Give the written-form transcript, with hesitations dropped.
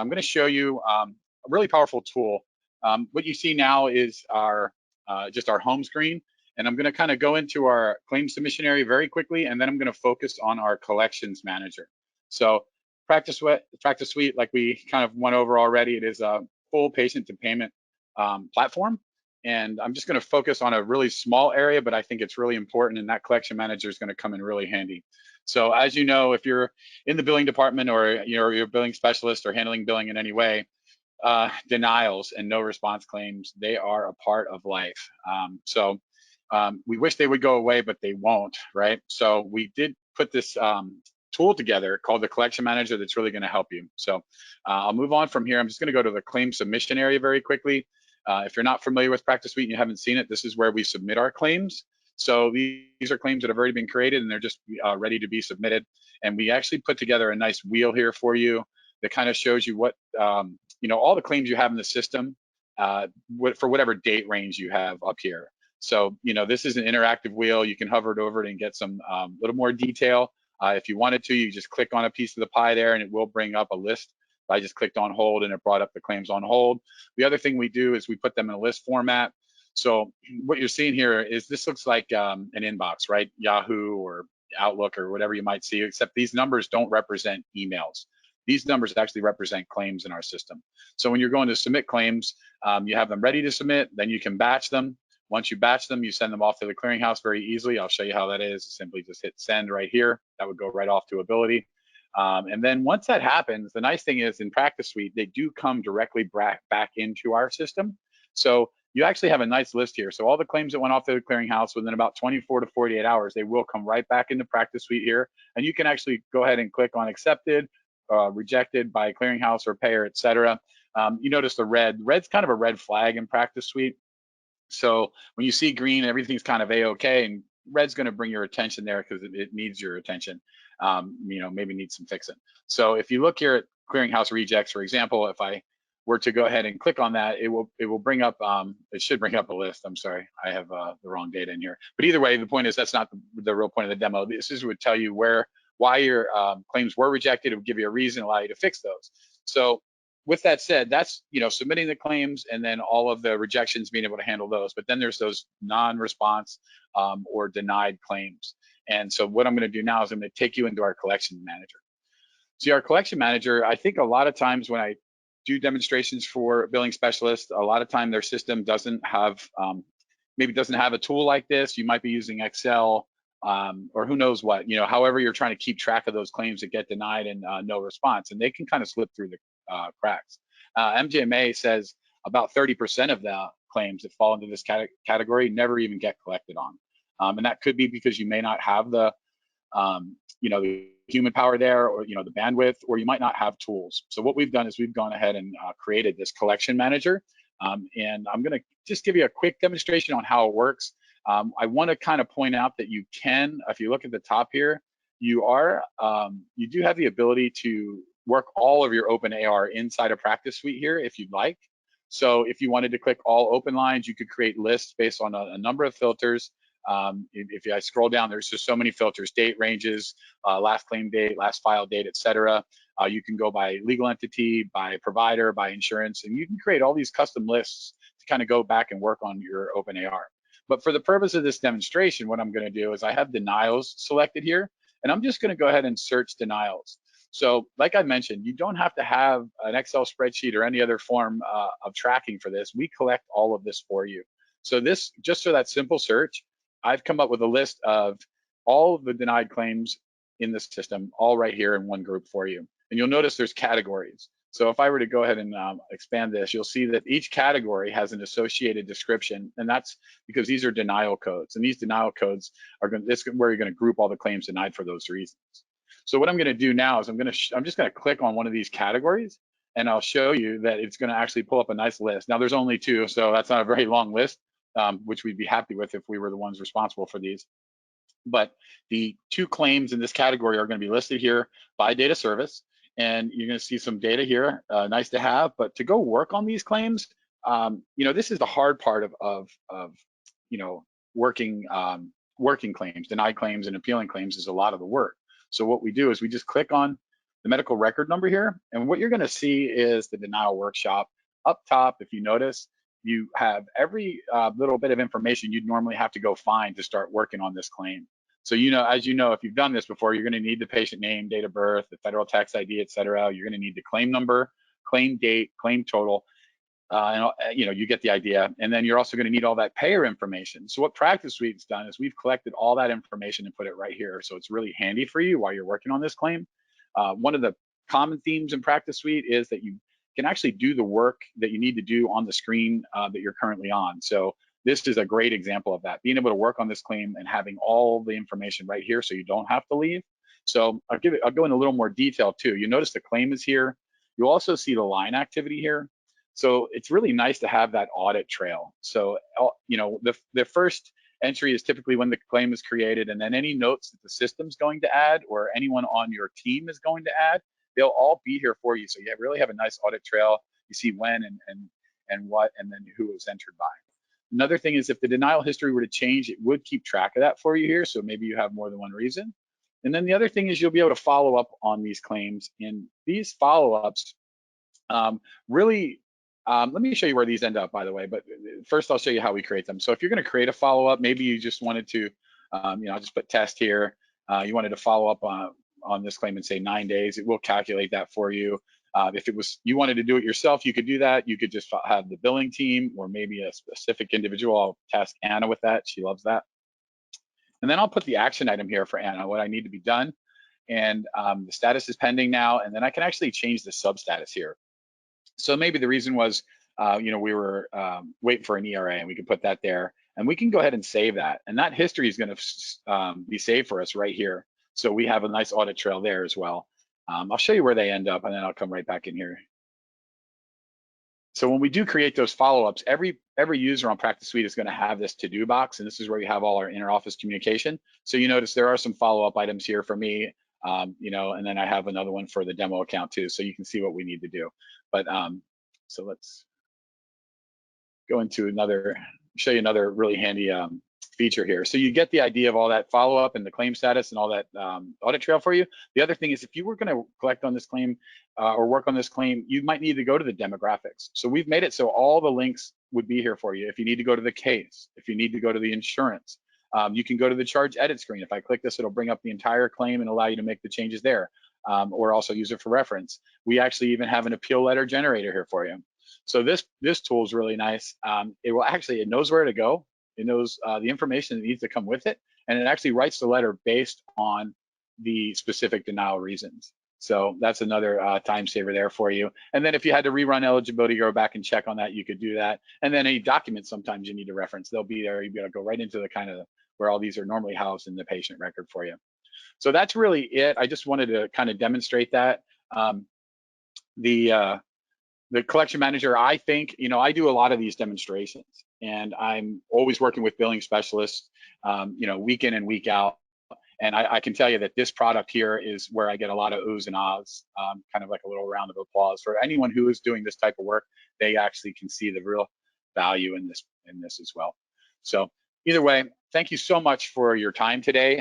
I'm going to show you a really powerful tool. What you see now is our just our home screen, and I'm going to kind of go into our claim submission area very quickly, and then I'm going to focus on our collections manager. So Practice Suite, like we kind of went over already, it is a full patient to payment platform. And I'm just going to focus on a really small area, but I think it's really important, and that collection manager is going to come in really handy. So as you know, if you're in the billing department, or you're a billing specialist or handling billing in any way, denials and no response claims, they are a part of life. We wish they would go away, but they won't, right? So we did put this tool together called the collection manager that's really going to help you. So I'll move on from here. I'm just going to go to the claim submission area very quickly. If you're not familiar with Practice Suite and you haven't seen it, this is where we submit our claims. So these are claims that have already been created, and they're just ready to be submitted. And we actually put together a nice wheel here for you that kind of shows you what, all the claims you have in the system for whatever date range you have up here. So, this is an interactive wheel. You can hover it over it and get some little more detail. If you wanted to, you just click on a piece of the pie there, and it will bring up a list. I just clicked on hold, and it brought up the claims on hold. The other thing we do is we put them in a list format. So what you're seeing here is this looks like an inbox, right? Yahoo or Outlook or whatever you might see, except these numbers don't represent emails. These numbers actually represent claims in our system. So when you're going to submit claims, you have them ready to submit, then you can batch them. Once you batch them, you send them off to the clearinghouse very easily. I'll show you how that is. Simply just hit send right here. That would go right off to Ability. And then once that happens, the nice thing is in Practice Suite, they do come directly back into our system. So you actually have a nice list here. So all the claims that went off to the clearinghouse within about 24 to 48 hours, they will come right back into Practice Suite here. And you can actually go ahead and click on accepted, rejected by clearinghouse or payer, etc. You notice the red's kind of a red flag in Practice Suite. So when you see green, everything's kind of A-okay, and red's going to bring your attention there because it needs your attention. Maybe needs some fixing. So if you look here at clearinghouse rejects, for example, if I were to go ahead and click on that, it will bring up, it should bring up a list. I'm sorry, I have the wrong data in here. But either way, the point is that's not the real point of the demo. This would tell you why your claims were rejected. It would give you a reason, allow you to fix those. So with that said, that's submitting the claims and then all of the rejections, being able to handle those. But then there's those non-response or denied claims. And so what I'm going to do now is I'm going to take you into our collection manager. See, our collection manager, I think a lot of times when I do demonstrations for billing specialists, a lot of time their system doesn't have, maybe doesn't have a tool like this. You might be using Excel or who knows what, however you're trying to keep track of those claims that get denied and no response, and they can kind of slip through the cracks. MGMA says about 30% of the claims that fall into this category never even get collected on. And that could be because you may not have the human power there, or the bandwidth, or you might not have tools. So what we've done is we've gone ahead and created this collection manager, and I'm going to just give you a quick demonstration on how it works. I want to kind of point out that you can, if you look at the top here, you do have the ability to work all of your open AR inside a Practice Suite here if you'd like. So if you wanted to click all open lines, you could create lists based on a number of filters. If I scroll down, there's just so many filters: date ranges, last claim date, last file date, etc. You can go by legal entity, by provider, by insurance, and you can create all these custom lists to kind of go back and work on your open AR. But for the purpose of this demonstration, what I'm going to do is I have denials selected here, and I'm just going to go ahead and search denials. So like I mentioned, you don't have to have an Excel spreadsheet or any other form of tracking for this. We collect all of this for you. So this, just for that simple search, I've come up with a list of all of the denied claims in the system, all right here in one group for you. And you'll notice there's categories. So if I were to go ahead and expand this, you'll see that each category has an associated description, and that's because these are denial codes. And these denial codes are this is where you're going to group all the claims denied for those reasons. So what I'm going to do now is I'm just going to click on one of these categories, and I'll show you that it's going to actually pull up a nice list. Now there's only 2, so that's not a very long list, which we'd be happy with if we were the ones responsible for these. But the 2 claims in this category are going to be listed here by data service, and you're going to see some data here, nice to have. But to go work on these claims, this is the hard part of working claims. Denied claims and appealing claims is a lot of the work. So what we do is we just click on the medical record number here. And what you're gonna see is the denial workshop. Up top, if you notice, you have every little bit of information you'd normally have to go find to start working on this claim. So, as you know, if you've done this before, you're gonna need the patient name, date of birth, the federal tax ID, et cetera. You're gonna need the claim number, claim date, claim total, and you get the idea. And then you're also going to need all that payer information. So what Practice Suite's done is we've collected all that information and put it right here. So it's really handy for you while you're working on this claim. One of the common themes in Practice Suite is that you can actually do the work that you need to do on the screen that you're currently on. So this is a great example of that, being able to work on this claim and having all the information right here so you don't have to leave. So I'll go into a little more detail too. You notice the claim is here. You'll also see the line activity here. So it's really nice to have that audit trail. So, the first entry is typically when the claim is created, and then any notes that the system's going to add or anyone on your team is going to add, they'll all be here for you. So you really have a nice audit trail. You see when and what, and then who it was entered by. Another thing is if the denial history were to change, it would keep track of that for you here. So maybe you have more than one reason. And then the other thing is you'll be able to follow up on these claims. And these follow-ups really, let me show you where these end up, by the way, but first I'll show you how we create them. So if you're going to create a follow-up, maybe you just wanted to, I'll just put test here. You wanted to follow up on this claim and say 9 days, it will calculate that for you. If you wanted to do it yourself, you could do that. You could just have the billing team or maybe a specific individual. I'll task Anna with that. She loves that. And then I'll put the action item here for Anna, what I need to be done. And the status is pending now. And then I can actually change the sub status here. So maybe the reason was, we were waiting for an ERA, and we can put that there, and we can go ahead and save that. And that history is going to be saved for us right here. So we have a nice audit trail there as well. I'll show you where they end up, and then I'll come right back in here. So when we do create those follow-ups, every user on Practice Suite is going to have this to-do box, and this is where we have all our inter-office communication. So you notice there are some follow-up items here for me. And then I have another one for the demo account too, so you can see what we need to do. But so let's go into show you another really handy feature here. So you get the idea of all that follow-up and the claim status and all that audit trail for you. The other thing is if you were going to collect on this claim or work on this claim, you might need to go to the demographics. So we've made it so all the links would be here for you. If you need to go to the case, if you need to go to the insurance, you can go to the charge edit screen. If I click this, it'll bring up the entire claim and allow you to make the changes there, or also use it for reference. We actually even have an appeal letter generator here for you. So this tool is really nice. It knows where to go. It knows the information that needs to come with it, and it actually writes the letter based on the specific denial reasons. So that's another time saver there for you. And then if you had to rerun eligibility, go back and check on that, you could do that. And then any documents sometimes you need to reference, they'll be there. You've got to go right into the kind of where all these are normally housed in the patient record for you. So that's really it. I just wanted to kind of demonstrate that. The collection manager, I think, I do a lot of these demonstrations, and I'm always working with billing specialists, week in and week out. And I can tell you that this product here is where I get a lot of oohs and ahs, kind of like a little round of applause for anyone who is doing this type of work. They actually can see the real value in this as well. So either way, thank you so much for your time today.